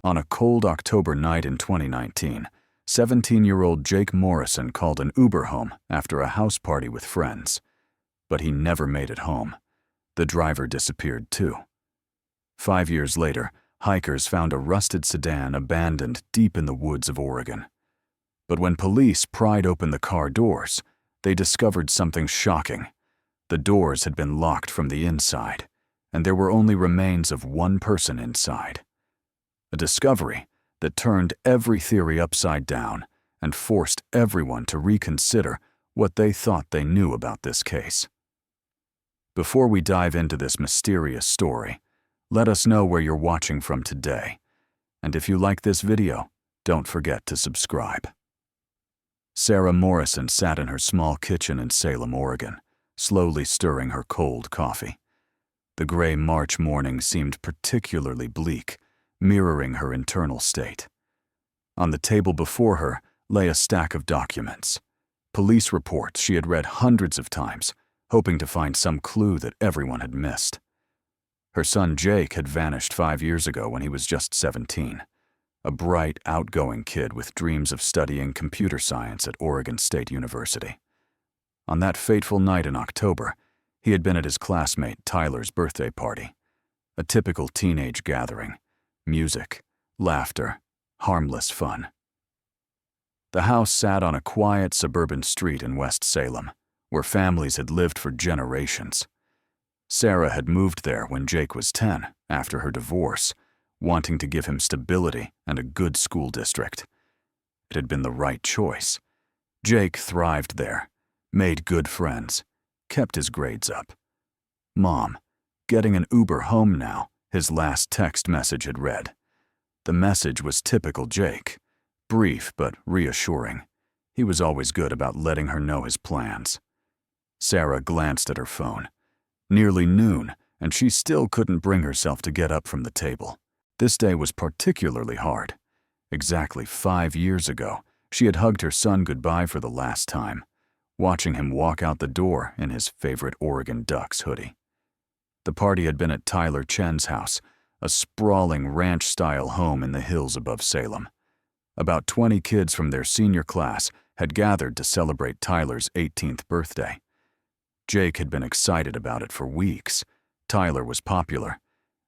On a cold October night in 2019, 17-year-old Jake Morrison called an Uber home after a house party with friends. But he never made it home. The driver disappeared too. 5 years later, hikers found a rusted sedan abandoned deep in the woods of Oregon. But when police pried open the car doors, they discovered something shocking. The doors had been locked from the inside, and there were only remains of one person inside. A discovery that turned every theory upside down and forced everyone to reconsider what they thought they knew about this case. Before we dive into this mysterious story, let us know where you're watching from today. And if you like this video, don't forget to subscribe. Sarah Morrison sat in her small kitchen in Salem, Oregon, slowly stirring her cold coffee. The gray March morning seemed particularly bleak, mirroring her internal state. On the table before her lay a stack of documents, police reports she had read hundreds of times, hoping to find some clue that everyone had missed. Her son Jake had vanished 5 years ago when he was just 17, a bright, outgoing kid with dreams of studying computer science at Oregon State University. On that fateful night in October, he had been at his classmate Tyler's birthday party, a typical teenage gathering: music, laughter, harmless fun. The house sat on a quiet suburban street in West Salem, where families had lived for generations. Sarah had moved there when Jake was 10, after her divorce, wanting to give him stability and a good school district. It had been the right choice. Jake thrived there, made good friends, kept his grades up. "Mom, getting an Uber home now," his last text message had read. The message was typical Jake, brief but reassuring. He was always good about letting her know his plans. Sarah glanced at her phone. Nearly noon, and she still couldn't bring herself to get up from the table. This day was particularly hard. Exactly 5 years ago, she had hugged her son goodbye for the last time, watching him walk out the door in his favorite Oregon Ducks hoodie. The party had been at Tyler Chen's house, a sprawling ranch-style home in the hills above Salem. About 20 kids from their senior class had gathered to celebrate Tyler's 18th birthday. Jake had been excited about it for weeks. Tyler was popular,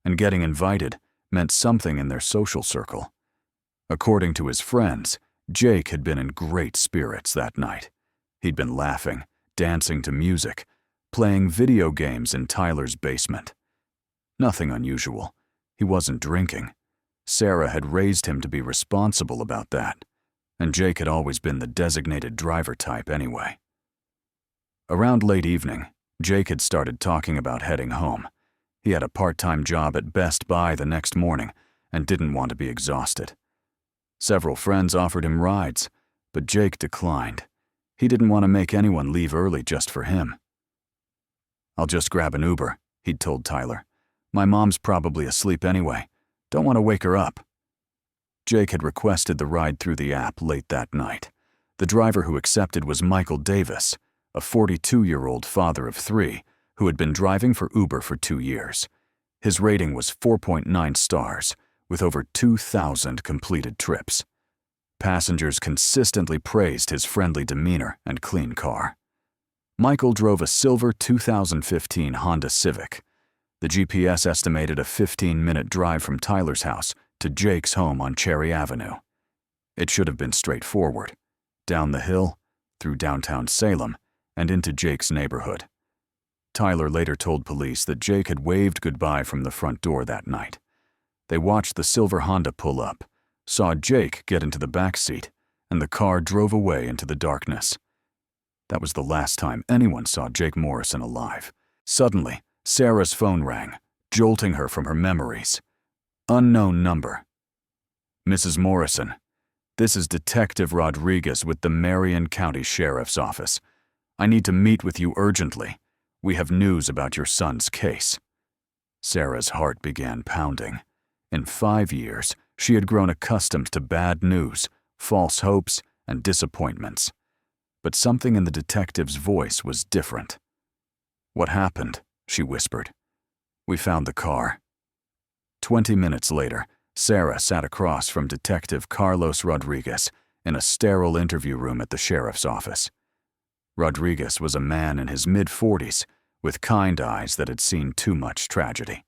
and getting invited meant something in their social circle. According to his friends, Jake had been in great spirits that night. He'd been laughing, dancing to music, playing video games in Tyler's basement. Nothing unusual. He wasn't drinking. Sarah had raised him to be responsible about that, and Jake had always been the designated driver type anyway. Around late evening, Jake had started talking about heading home. He had a part-time job at Best Buy the next morning and didn't want to be exhausted. Several friends offered him rides, but Jake declined. He didn't want to make anyone leave early just for him. "I'll just grab an Uber," he'd told Tyler. "My mom's probably asleep anyway. Don't want to wake her up." Jake had requested the ride through the app late that night. The driver who accepted was Michael Davis, a 42-year-old father of 3 who had been driving for Uber for 2 years. His rating was 4.9 stars, with over 2,000 completed trips. Passengers consistently praised his friendly demeanor and clean car. Michael drove a silver 2015 Honda Civic. The GPS estimated a 15-minute drive from Tyler's house to Jake's home on Cherry Avenue. It should have been straightforward: down the hill, through downtown Salem, and into Jake's neighborhood. Tyler later told police that Jake had waved goodbye from the front door that night. They watched the silver Honda pull up, saw Jake get into the back seat, and the car drove away into the darkness. That was the last time anyone saw Jake Morrison alive. Suddenly, Sarah's phone rang, jolting her from her memories. Unknown number. "Mrs. Morrison, this is Detective Rodriguez with the Marion County Sheriff's Office. I need to meet with you urgently. We have news about your son's case." Sarah's heart began pounding. In 5 years, she had grown accustomed to bad news, false hopes, and disappointments. But something in the detective's voice was different. "What happened?" she whispered. "We found the car." 20 minutes later, Sarah sat across from Detective Carlos Rodriguez in a sterile interview room at the sheriff's office. Rodriguez was a man in his mid-40s with kind eyes that had seen too much tragedy.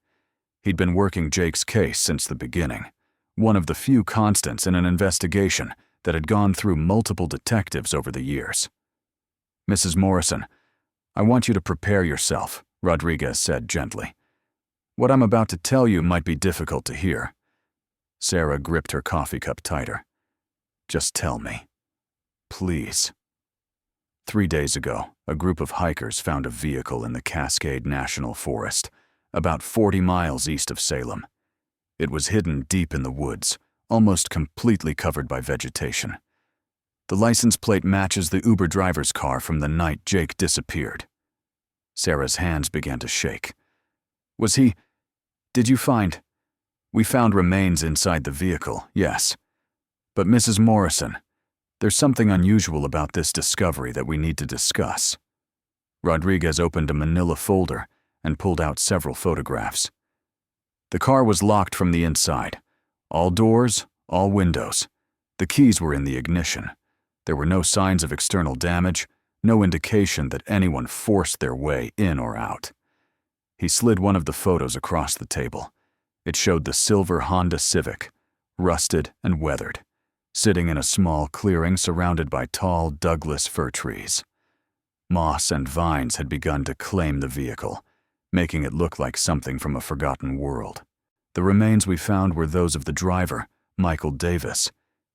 He'd been working Jake's case since the beginning, one of the few constants in an investigation that had gone through multiple detectives over the years. "Mrs. Morrison, I want you to prepare yourself," Rodriguez said gently. "What I'm about to tell you might be difficult to hear." Sarah gripped her coffee cup tighter. "Just tell me. Please." 3 days ago, a group of hikers found a vehicle in the Cascade National Forest, about 40 miles east of Salem. It was hidden deep in the woods, almost completely covered by vegetation. The license plate matches the Uber driver's car from the night Jake disappeared. Sarah's hands began to shake. Did you find? We found remains inside the vehicle, yes. But Mrs. Morrison, there's something unusual about this discovery that we need to discuss." Rodriguez opened a manila folder and pulled out several photographs. The car was locked from the inside. All doors, all windows. The keys were in the ignition. There were no signs of external damage, no indication that anyone forced their way in or out. He slid one of the photos across the table. It showed the silver Honda Civic, rusted and weathered, sitting in a small clearing surrounded by tall Douglas fir trees. Moss and vines had begun to claim the vehicle, making it look like something from a forgotten world. The remains we found were those of the driver, Michael Davis.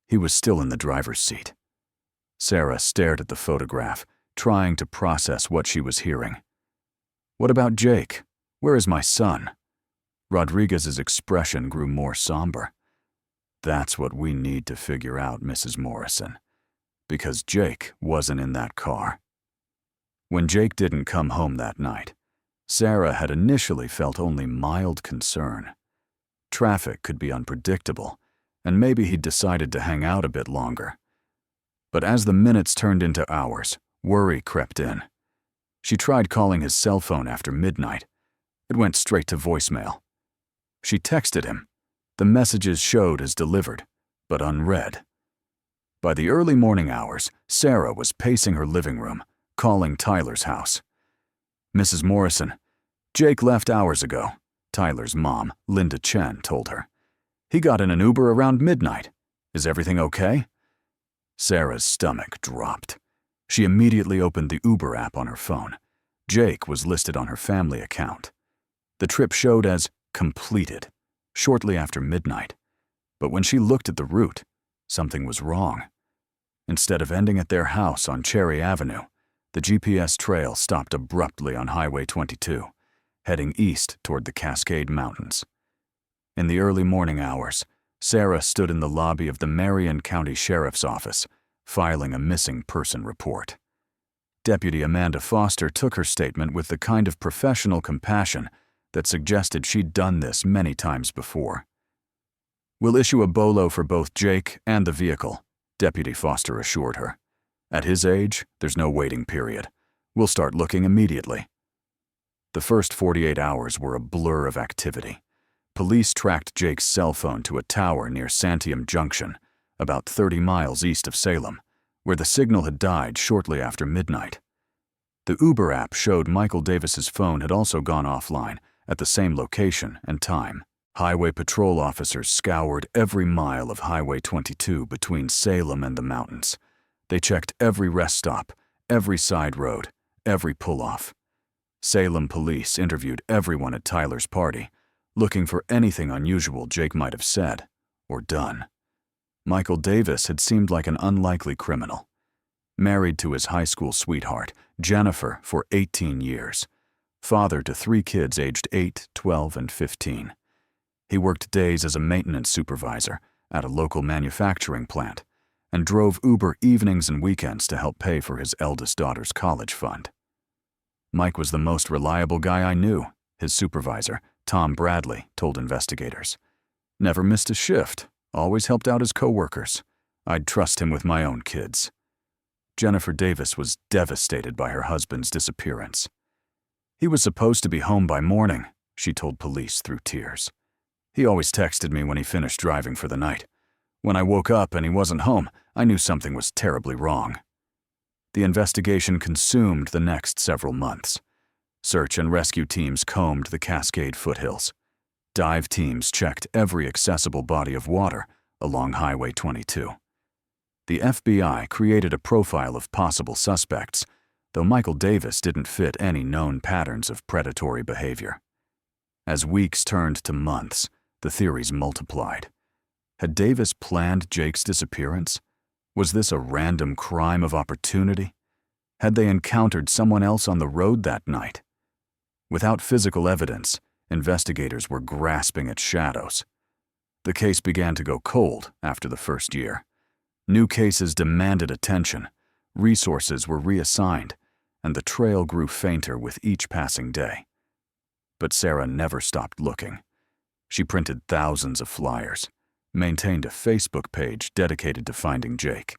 He was still in the driver's seat. Sarah stared at the photograph, trying to process what she was hearing. "What about Jake? Where is my son?" Rodriguez's expression grew more somber. "That's what we need to figure out, Mrs. Morrison, because Jake wasn't in that car." When Jake didn't come home that night, Sarah had initially felt only mild concern. Traffic could be unpredictable, and maybe he'd decided to hang out a bit longer. But as the minutes turned into hours, worry crept in. She tried calling his cell phone after midnight. It went straight to voicemail. She texted him. The messages showed as delivered, but unread. By the early morning hours, Sarah was pacing her living room, calling Tyler's house. "Mrs. Morrison, Jake left hours ago," Tyler's mom, Linda Chen, told her. "He got in an Uber around midnight. Is everything okay?" Sarah's stomach dropped. She immediately opened the Uber app on her phone. Jake was listed on her family account. The trip showed as completed, shortly after midnight. But when she looked at the route, something was wrong. Instead of ending at their house on Cherry Avenue, the GPS trail stopped abruptly on Highway 22, heading east toward the Cascade Mountains. In the early morning hours, Sarah stood in the lobby of the Marion County Sheriff's Office, filing a missing person report. Deputy Amanda Foster took her statement with the kind of professional compassion that suggested she'd done this many times before. "We'll issue a BOLO for both Jake and the vehicle," Deputy Foster assured her. "At his age, there's no waiting period. We'll start looking immediately." The first 48 hours were a blur of activity. Police tracked Jake's cell phone to a tower near Santiam Junction, about 30 miles east of Salem, where the signal had died shortly after midnight. The Uber app showed Michael Davis's phone had also gone offline at the same location and time. Highway patrol officers scoured every mile of Highway 22 between Salem and the mountains. They checked every rest stop, every side road, every pull-off. Salem police interviewed everyone at Tyler's party, looking for anything unusual Jake might have said or done. Michael Davis had seemed like an unlikely criminal. Married to his high school sweetheart, Jennifer, for 18 years. Father to 3 kids aged 8, 12, and 15. He worked days as a maintenance supervisor at a local manufacturing plant and drove Uber evenings and weekends to help pay for his eldest daughter's college fund. "Mike was the most reliable guy I knew," his supervisor, Tom Bradley, told investigators. "Never missed a shift, always helped out his coworkers. I'd trust him with my own kids." Jennifer Davis was devastated by her husband's disappearance. "He was supposed to be home by morning," she told police through tears. He always texted me when he finished driving for the night. When I woke up and he wasn't home, I knew something was terribly wrong. The investigation consumed the next several months. Search and rescue teams combed the Cascade foothills. Dive teams checked every accessible body of water along Highway 22. The FBI created a profile of possible suspects, though Michael Davis didn't fit any known patterns of predatory behavior. As weeks turned to months, the theories multiplied. Had Davis planned Jake's disappearance? Was this a random crime of opportunity? Had they encountered someone else on the road that night? Without physical evidence, investigators were grasping at shadows. The case began to go cold after the first year. New cases demanded attention, resources were reassigned, and the trail grew fainter with each passing day. But Sarah never stopped looking. She printed thousands of flyers, maintained a Facebook page dedicated to finding Jake,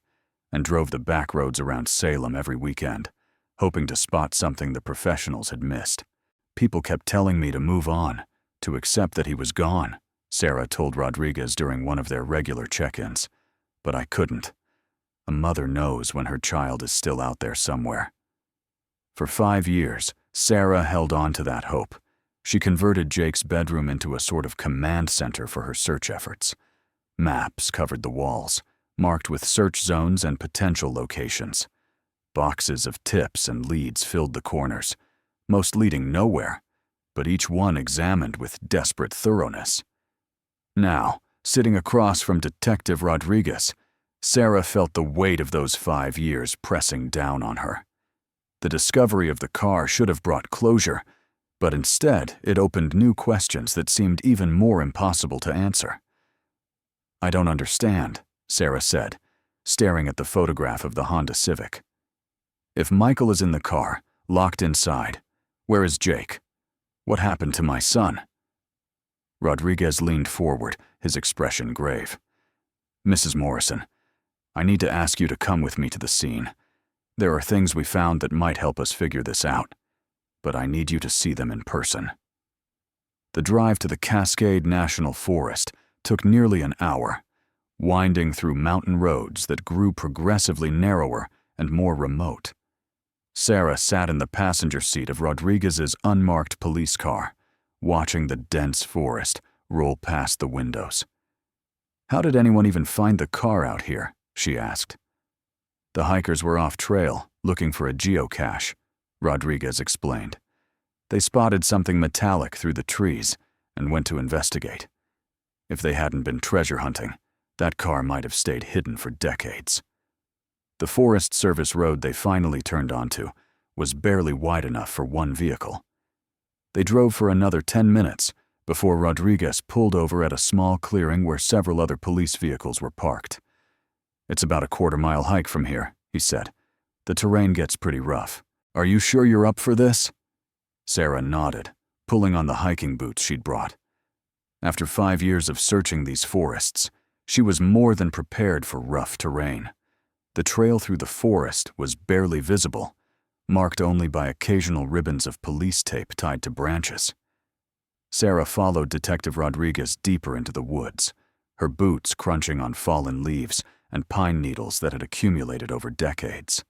and drove the back roads around Salem every weekend, hoping to spot something the professionals had missed. People kept telling me to move on, to accept that he was gone, Sarah told Rodriguez during one of their regular check-ins. But I couldn't. A mother knows when her child is still out there somewhere. For 5 years, Sarah held on to that hope. She converted Jake's bedroom into a sort of command center for her search efforts. Maps covered the walls, marked with search zones and potential locations. Boxes of tips and leads filled the corners, most leading nowhere, but each one examined with desperate thoroughness. Now, sitting across from Detective Rodriguez, Sarah felt the weight of those 5 years pressing down on her. The discovery of the car should have brought closure, but instead it opened new questions that seemed even more impossible to answer. "I don't understand," Sarah said, staring at the photograph of the Honda Civic. "If Michael is in the car, locked inside, where is Jake? What happened to my son?" Rodriguez leaned forward, his expression grave. "Mrs. Morrison, I need to ask you to come with me to the scene. There are things we found that might help us figure this out, but I need you to see them in person." The drive to the Cascade National Forest took nearly an hour, winding through mountain roads that grew progressively narrower and more remote. Sarah sat in the passenger seat of Rodriguez's unmarked police car, watching the dense forest roll past the windows. "How did anyone even find the car out here?" she asked. "The hikers were off trail, looking for a geocache," Rodriguez explained. "They spotted something metallic through the trees and went to investigate. If they hadn't been treasure hunting, that car might have stayed hidden for decades." The Forest Service road they finally turned onto was barely wide enough for one vehicle. They drove for another 10 minutes before Rodriguez pulled over at a small clearing where several other police vehicles were parked. "It's about a quarter-mile hike from here," he said. "The terrain gets pretty rough. Are you sure you're up for this?" Sarah nodded, pulling on the hiking boots she'd brought. After 5 years of searching these forests, she was more than prepared for rough terrain. The trail through the forest was barely visible, marked only by occasional ribbons of police tape tied to branches. Sarah followed Detective Rodriguez deeper into the woods, her boots crunching on fallen leaves and pine needles that had accumulated over decades.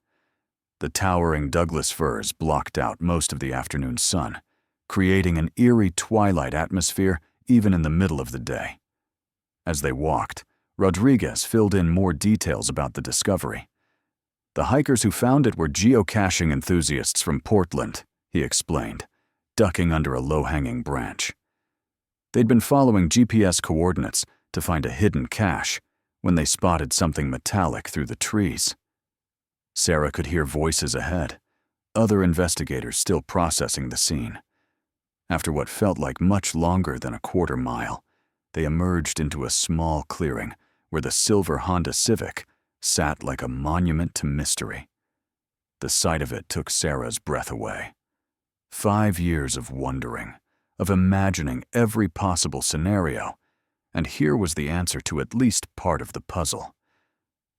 The towering Douglas firs blocked out most of the afternoon sun, creating an eerie twilight atmosphere even in the middle of the day. As they walked, Rodriguez filled in more details about the discovery. "The hikers who found it were geocaching enthusiasts from Portland," he explained, ducking under a low-hanging branch. They'd been following GPS coordinates to find a hidden cache when they spotted something metallic through the trees. Sarah could hear voices ahead, other investigators still processing the scene. After what felt like much longer than a quarter mile, they emerged into a small clearing where the silver Honda Civic sat like a monument to mystery. The sight of it took Sarah's breath away. 5 years of wondering, of imagining every possible scenario, and here was the answer to at least part of the puzzle.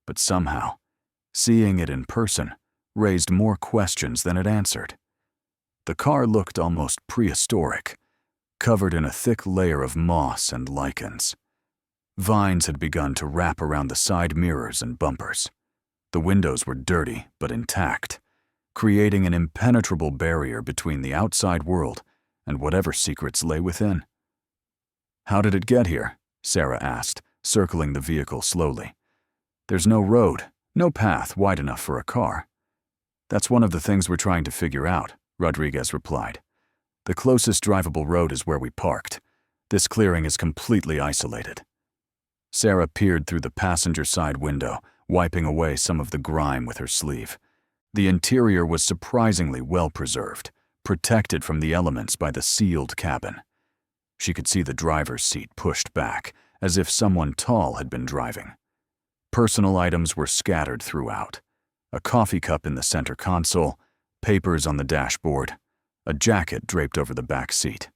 But somehow, seeing it in person raised more questions than it answered. The car looked almost prehistoric, covered in a thick layer of moss and lichens. Vines had begun to wrap around the side mirrors and bumpers. The windows were dirty but intact, creating an impenetrable barrier between the outside world and whatever secrets lay within. "How did it get here?" Sarah asked, circling the vehicle slowly. "There's no road, no path wide enough for a car." "That's one of the things we're trying to figure out," Rodriguez replied. "The closest drivable road is where we parked. This clearing is completely isolated." Sarah peered through the passenger side window, wiping away some of the grime with her sleeve. The interior was surprisingly well preserved, protected from the elements by the sealed cabin. She could see the driver's seat pushed back, as if someone tall had been driving. Personal items were scattered throughout. A coffee cup in the center console, papers on the dashboard, a jacket draped over the back seat.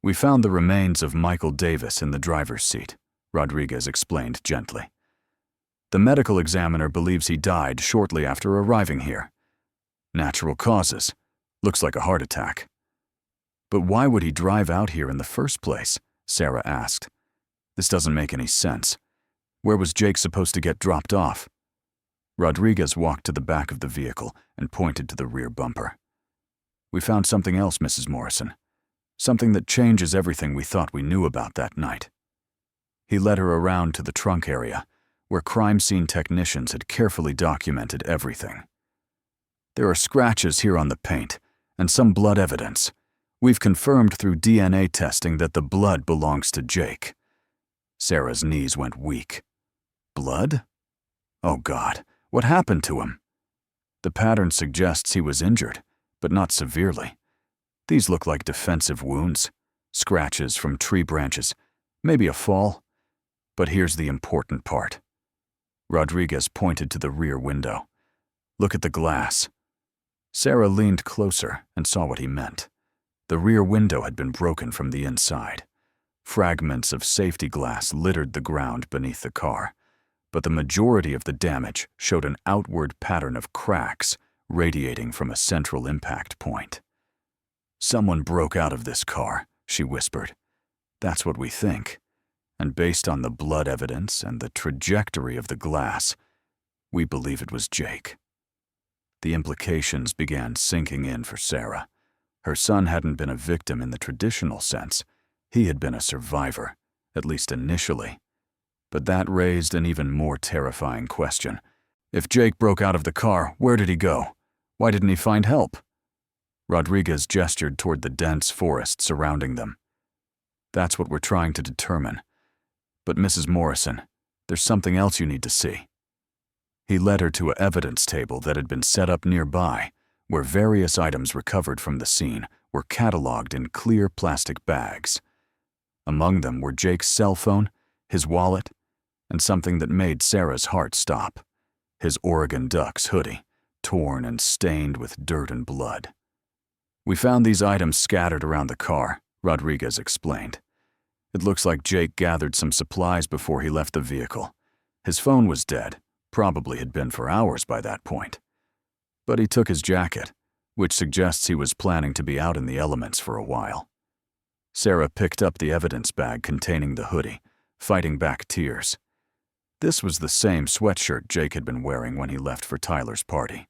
"We found the remains of Michael Davis in the driver's seat," Rodriguez explained gently. "The medical examiner believes he died shortly after arriving here. Natural causes. Looks like a heart attack." "But why would he drive out here in the first place?" Sarah asked. "This doesn't make any sense. Where was Jake supposed to get dropped off?" Rodriguez walked to the back of the vehicle and pointed to the rear bumper. "We found something else, Mrs. Morrison. Something that changes everything we thought we knew about that night." He led her around to the trunk area, where crime scene technicians had carefully documented everything. "There are scratches here on the paint, and some blood evidence. We've confirmed through DNA testing that the blood belongs to Jake." Sarah's knees went weak. "Blood? Oh God, what happened to him?" "The pattern suggests he was injured, but not severely. These look like defensive wounds, scratches from tree branches, maybe a fall. But here's the important part." Rodriguez pointed to the rear window. "Look at the glass." Sarah leaned closer and saw what he meant. The rear window had been broken from the inside. Fragments of safety glass littered the ground beneath the car, but the majority of the damage showed an outward pattern of cracks radiating from a central impact point. "Someone broke out of this car," she whispered. "That's what we think. And based on the blood evidence and the trajectory of the glass, we believe it was Jake." The implications began sinking in for Sarah. Her son hadn't been a victim in the traditional sense. He had been a survivor, at least initially. But that raised an even more terrifying question. If Jake broke out of the car, where did he go? Why didn't he find help? Rodriguez gestured toward the dense forest surrounding them. "That's what we're trying to determine. But Mrs. Morrison, there's something else you need to see." He led her to an evidence table that had been set up nearby, where various items recovered from the scene were cataloged in clear plastic bags. Among them were Jake's cell phone, his wallet, and something that made Sarah's heart stop: his Oregon Ducks hoodie, torn and stained with dirt and blood. "We found these items scattered around the car," Rodriguez explained. "It looks like Jake gathered some supplies before he left the vehicle. His phone was dead, probably had been for hours by that point. But he took his jacket, which suggests he was planning to be out in the elements for a while." Sarah picked up the evidence bag containing the hoodie, fighting back tears. This was the same sweatshirt Jake had been wearing when he left for Tyler's party,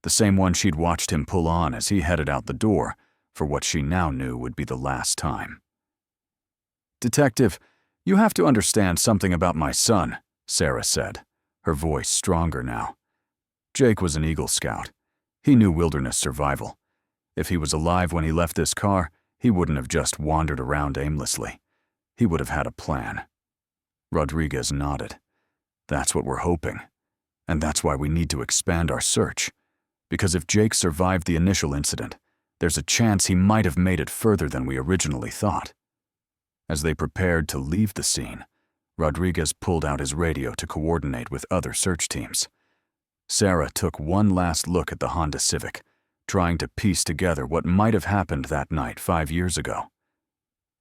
the same one she'd watched him pull on as he headed out the door for what she now knew would be the last time. "Detective, you have to understand something about my son," Sarah said, her voice stronger now. "Jake was an Eagle Scout. He knew wilderness survival. If he was alive when he left this car, he wouldn't have just wandered around aimlessly. He would have had a plan." Rodriguez nodded. "That's what we're hoping. And that's why we need to expand our search. Because if Jake survived the initial incident, there's a chance he might have made it further than we originally thought." As they prepared to leave the scene, Rodriguez pulled out his radio to coordinate with other search teams. Sarah took one last look at the Honda Civic, trying to piece together what might have happened that night 5 years ago.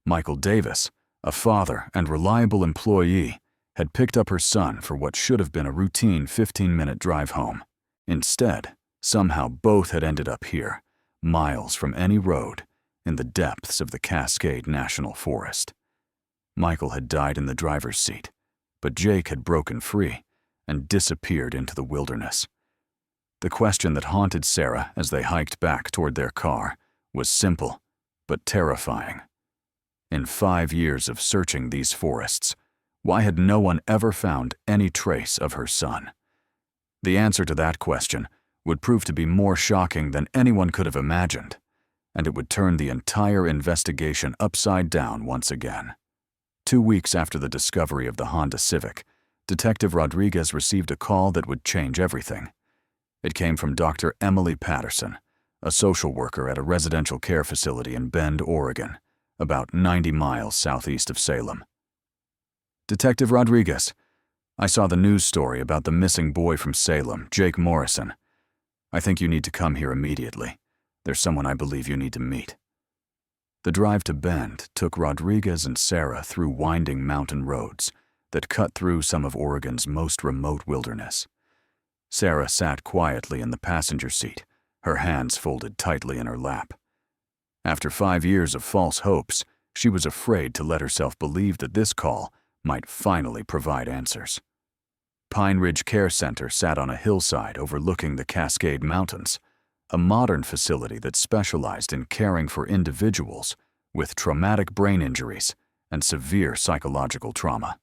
Michael Davis, a father and reliable employee, had picked up her son for what should have been a routine 15-minute drive home. Instead, somehow both had ended up here, miles from any road, in the depths of the Cascade National Forest. Michael had died in the driver's seat, but Jake had broken free and disappeared into the wilderness. The question that haunted Sarah as they hiked back toward their car was simple but terrifying. In 5 years of searching these forests, why had no one ever found any trace of her son? The answer to that question would prove to be more shocking than anyone could have imagined, and it would turn the entire investigation upside down once again. 2 weeks after the discovery of the Honda Civic, Detective Rodriguez received a call that would change everything. It came from Dr. Emily Patterson, a social worker at a residential care facility in Bend, Oregon, about 90 miles southeast of Salem. "Detective Rodriguez, I saw the news story about the missing boy from Salem, Jake Morrison. I think you need to come here immediately. There's someone I believe you need to meet." The drive to Bend took Rodriguez and Sarah through winding mountain roads that cut through some of Oregon's most remote wilderness. Sarah sat quietly in the passenger seat, her hands folded tightly in her lap. After 5 years of false hopes, she was afraid to let herself believe that this call might finally provide answers. Pine Ridge Care Center sat on a hillside overlooking the Cascade Mountains, a modern facility that specialized in caring for individuals with traumatic brain injuries and severe psychological trauma.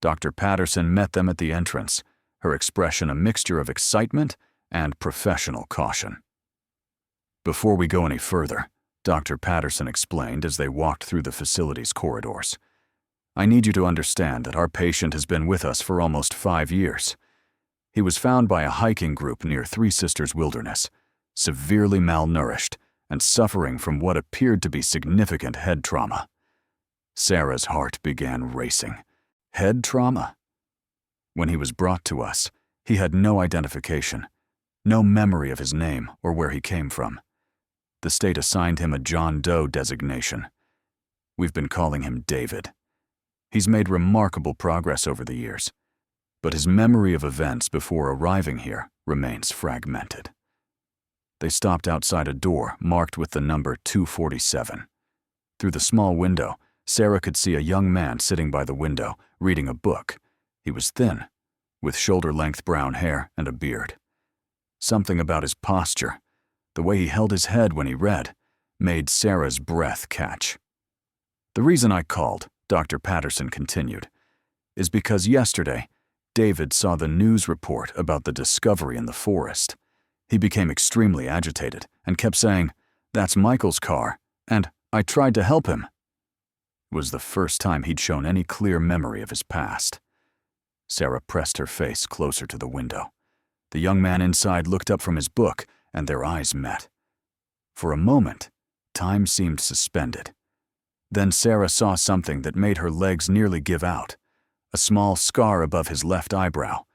Dr. Patterson met them at the entrance, her expression a mixture of excitement and professional caution. "Before we go any further," Dr. Patterson explained as they walked through the facility's corridors, "I need you to understand that our patient has been with us for almost 5 years. He was found by a hiking group near Three Sisters Wilderness, severely malnourished and suffering from what appeared to be significant head trauma." Sarah's heart began racing. Head trauma? When he was brought to us, he had no identification, no memory of his name or where he came from. The state assigned him a John Doe designation. We've been calling him David. He's made remarkable progress over the years, but his memory of events before arriving here remains fragmented. They stopped outside a door marked with the number 247. Through the small window, Sarah could see a young man sitting by the window, reading a book. He was thin, with shoulder-length brown hair and a beard. Something about his posture, the way he held his head when he read, made Sarah's breath catch. "The reason I called," Dr. Patterson continued, "is because yesterday, David saw the news report about the discovery in the forest. He became extremely agitated and kept saying, 'That's Michael's car,' and 'I tried to help him.'" It was the first time he'd shown any clear memory of his past. Sarah pressed her face closer to the window. The young man inside looked up from his book, and their eyes met. For a moment, time seemed suspended. Then Sarah saw something that made her legs nearly give out, a small scar above his left eyebrow,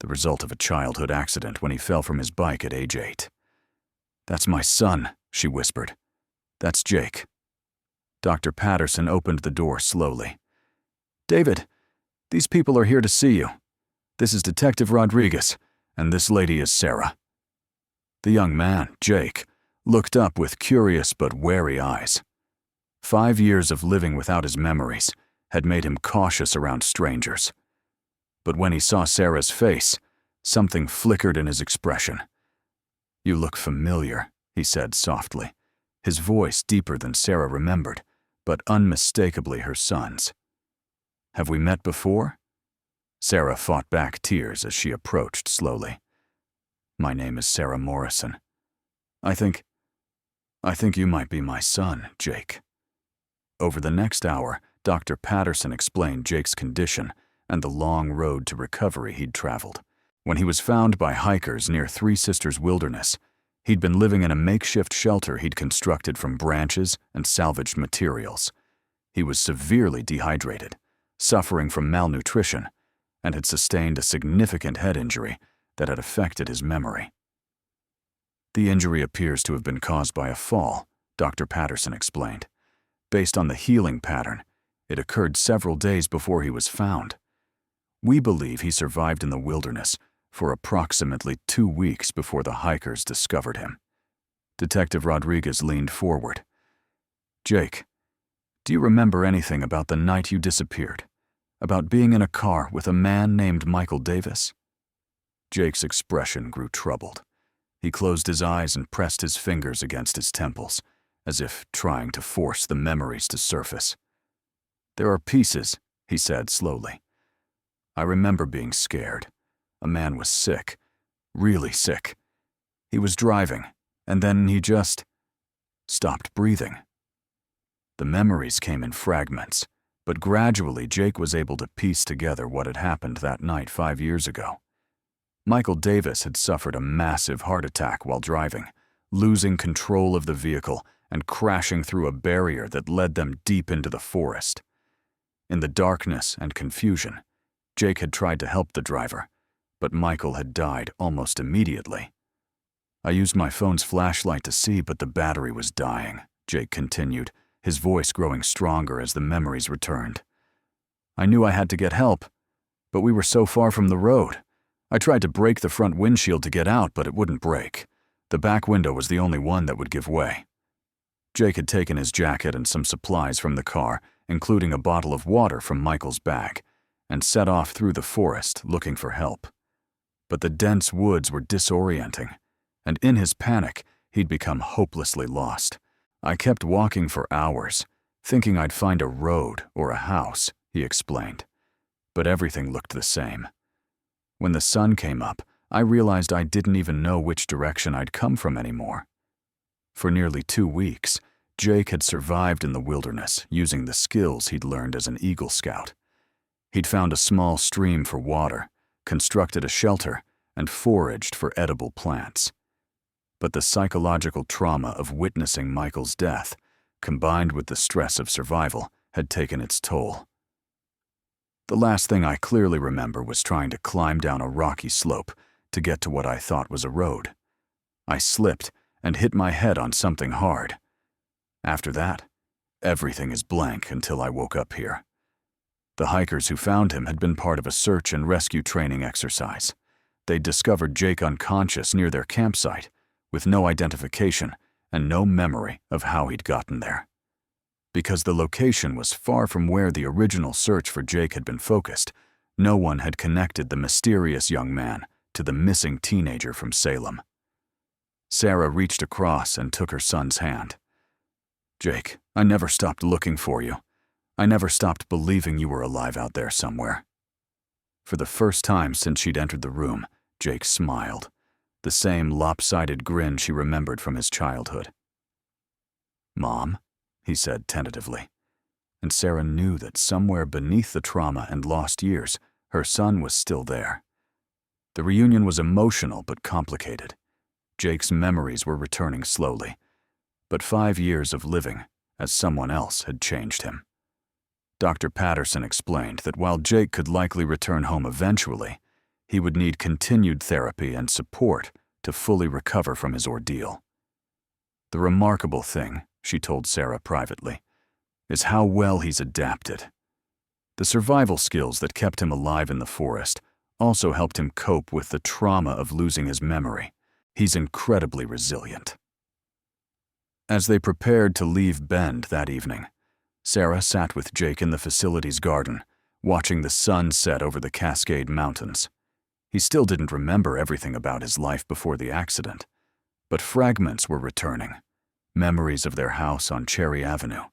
the result of a childhood accident when he fell from his bike at age 8. "That's my son," she whispered. "That's Jake." Dr. Patterson opened the door slowly. "David, these people are here to see you. This is Detective Rodriguez, and this lady is Sarah." The young man, Jake, looked up with curious but wary eyes. 5 years of living without his memories had made him cautious around strangers. But when he saw Sarah's face, something flickered in his expression. "You look familiar," he said softly, his voice deeper than Sarah remembered, but unmistakably her son's. "Have we met before?" Sarah fought back tears as she approached slowly. "My name is Sarah Morrison. I think you might be my son, Jake." Over the next hour, Dr. Patterson explained Jake's condition and the long road to recovery he'd traveled. When he was found by hikers near Three Sisters Wilderness, he'd been living in a makeshift shelter he'd constructed from branches and salvaged materials. He was severely dehydrated, suffering from malnutrition, and had sustained a significant head injury that had affected his memory. "The injury appears to have been caused by a fall," Dr. Patterson explained. "Based on the healing pattern, it occurred several days before he was found. We believe he survived in the wilderness for approximately 2 weeks before the hikers discovered him." Detective Rodriguez leaned forward. "Jake, do you remember anything about the night you disappeared? About being in a car with a man named Michael Davis?" Jake's expression grew troubled. He closed his eyes and pressed his fingers against his temples, as if trying to force the memories to surface. "There are pieces," he said slowly. "I remember being scared. A man was sick, really sick. He was driving, and then he just stopped breathing." The memories came in fragments, but gradually Jake was able to piece together what had happened that night 5 years ago. Michael Davis had suffered a massive heart attack while driving, losing control of the vehicle and crashing through a barrier that led them deep into the forest. In the darkness and confusion, Jake had tried to help the driver, but Michael had died almost immediately. "I used my phone's flashlight to see, but the battery was dying," Jake continued, his voice growing stronger as the memories returned. "I knew I had to get help, but we were so far from the road. I tried to break the front windshield to get out, but it wouldn't break. The back window was the only one that would give way." Jake had taken his jacket and some supplies from the car, including a bottle of water from Michael's bag, and set off through the forest looking for help. But the dense woods were disorienting, and in his panic, he'd become hopelessly lost. "I kept walking for hours, thinking I'd find a road or a house," he explained. "But everything looked the same. When the sun came up, I realized I didn't even know which direction I'd come from anymore." For nearly 2 weeks, Jake had survived in the wilderness using the skills he'd learned as an Eagle Scout. He'd found a small stream for water, constructed a shelter, and foraged for edible plants. But the psychological trauma of witnessing Michael's death, combined with the stress of survival, had taken its toll. "The last thing I clearly remember was trying to climb down a rocky slope to get to what I thought was a road. I slipped and hit my head on something hard. After that, everything is blank until I woke up here." The hikers who found him had been part of a search and rescue training exercise. They'd discovered Jake unconscious near their campsite, with no identification and no memory of how he'd gotten there. Because the location was far from where the original search for Jake had been focused, no one had connected the mysterious young man to the missing teenager from Salem. Sarah reached across and took her son's hand. "Jake, I never stopped looking for you. I never stopped believing you were alive out there somewhere." For the first time since she'd entered the room, Jake smiled, the same lopsided grin she remembered from his childhood. "Mom?" he said tentatively, and Sarah knew that somewhere beneath the trauma and lost years, her son was still there. The reunion was emotional but complicated. Jake's memories were returning slowly, but 5 years of living as someone else had changed him. Dr. Patterson explained that while Jake could likely return home eventually, he would need continued therapy and support to fully recover from his ordeal. "The remarkable thing," she told Sarah privately, "is how well he's adapted. The survival skills that kept him alive in the forest also helped him cope with the trauma of losing his memory. He's incredibly resilient." As they prepared to leave Bend that evening, Sarah sat with Jake in the facility's garden, watching the sun set over the Cascade Mountains. He still didn't remember everything about his life before the accident, but fragments were returning. Memories of their house on Cherry Avenue,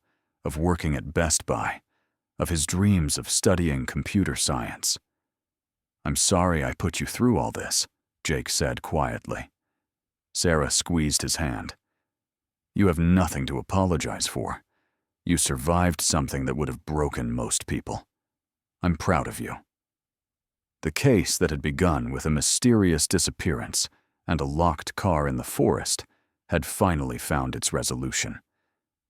of working at Best Buy, of his dreams of studying computer science. "I'm sorry I put you through all this," Jake said quietly. Sarah squeezed his hand. "You have nothing to apologize for. You survived something that would have broken most people. I'm proud of you." The case that had begun with a mysterious disappearance and a locked car in the forest had finally found its resolution,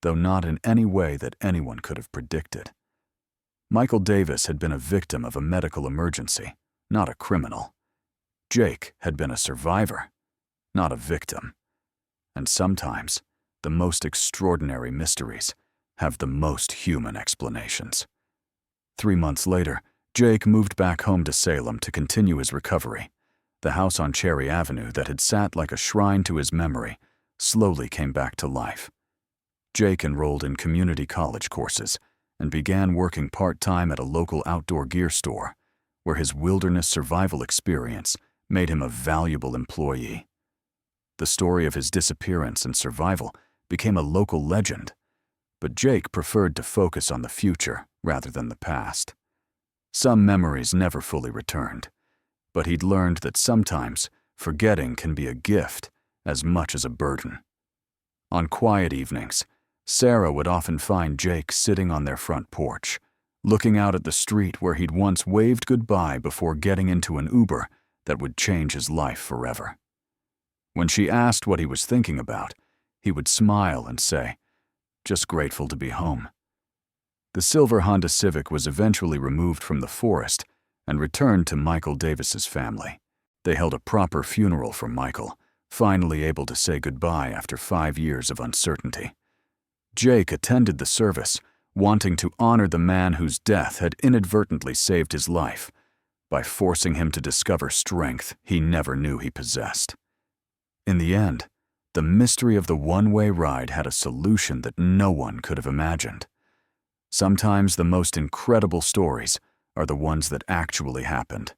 though not in any way that anyone could have predicted. Michael Davis had been a victim of a medical emergency, not a criminal. Jake had been a survivor, not a victim. And sometimes, the most extraordinary mysteries have the most human explanations. 3 months later, Jake moved back home to Salem to continue his recovery. The house on Cherry Avenue that had sat like a shrine to his memory slowly came back to life. Jake enrolled in community college courses and began working part-time at a local outdoor gear store, where his wilderness survival experience made him a valuable employee. The story of his disappearance and survival became a local legend, but Jake preferred to focus on the future rather than the past. Some memories never fully returned, but he'd learned that sometimes forgetting can be a gift as much as a burden. On quiet evenings, Sarah would often find Jake sitting on their front porch, looking out at the street where he'd once waved goodbye before getting into an Uber that would change his life forever. When she asked what he was thinking about, he would smile and say, "Just grateful to be home." The silver Honda Civic was eventually removed from the forest and returned to Michael Davis's family. They held a proper funeral for Michael, finally able to say goodbye after 5 years of uncertainty. Jake attended the service, wanting to honor the man whose death had inadvertently saved his life by forcing him to discover strength he never knew he possessed. In the end, the mystery of the one-way ride had a solution that no one could have imagined. Sometimes the most incredible stories are the ones that actually happened,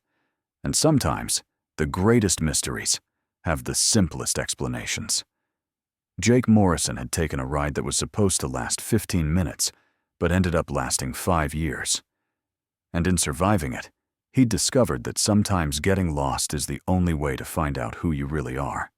and sometimes the greatest mysteries have the simplest explanations. Jake Morrison had taken a ride that was supposed to last 15 minutes, but ended up lasting 5 years. And in surviving it, he discovered that sometimes getting lost is the only way to find out who you really are.